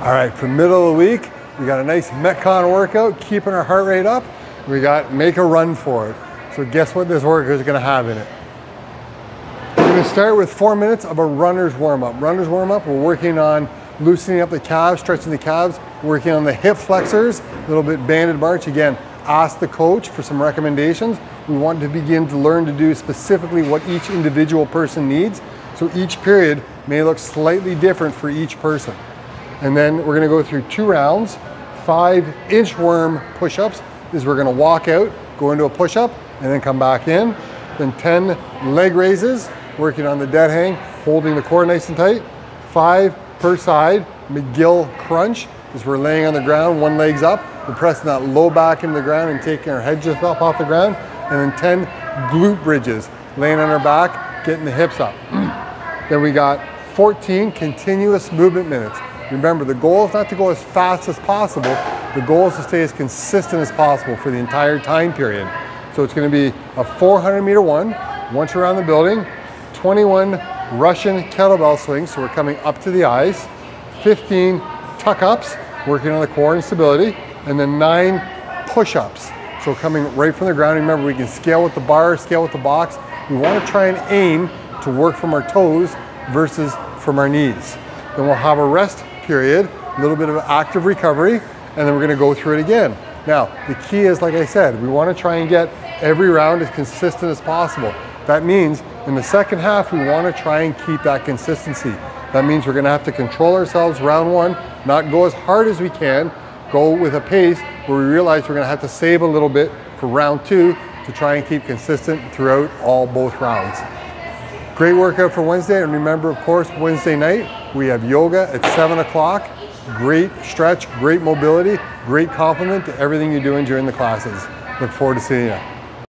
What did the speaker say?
All right, for middle of the week, we got a nice Metcon workout, keeping our heart rate up. We got make a run for it. So guess what this workout is gonna have in it? We're gonna start with 4 minutes of a runner's warm-up. Runner's warm-up, we're working on loosening up the calves, stretching the calves, working on the hip flexors, a little bit banded march. Again, ask the coach for some recommendations. We want to begin to learn to do specifically what each individual person needs. So each period may look slightly different for each person. And then we're gonna go through 2 rounds, 5 inchworm push-ups. This is we're gonna walk out, go into a push-up, and then come back in. Then 10 leg raises, working on the dead hang, holding the core nice and tight. 5 per side, Mcgill Crunch. As we're laying on the ground, 1 leg's up. We're pressing that low back into the ground and taking our head just up off the ground. And then 10 glute bridges, laying on our back, getting the hips up. Then we got 14 continuous movement minutes. Remember, the goal is not to go as fast as possible. The goal is to stay as consistent as possible for the entire time period. So it's going to be a 400-meter one, once around the building, 21 Russian kettlebell swings, so we're coming up to the eyes, 15 tuck-ups, working on the core and stability, and then 9 push-ups. So coming right from the ground. Remember, we can scale with the bar, scale with the box. We want to try and aim to work from our toes versus from our knees. Then we'll have a rest period, a little bit of active recovery, and then we're gonna go through it again. Now, the key is, like I said, we wanna try and get every round as consistent as possible. That means in the second half, we wanna try and keep that consistency. That means we're gonna have to control ourselves round 1, not go as hard as we can, go with a pace where we realize we're gonna have to save a little bit for round 2 to try and keep consistent throughout both rounds. Great workout for Wednesday, and remember, of course, Wednesday night, we have yoga at 7 o'clock. Great stretch, great mobility, great complement to everything you're doing during the classes. Look forward to seeing you.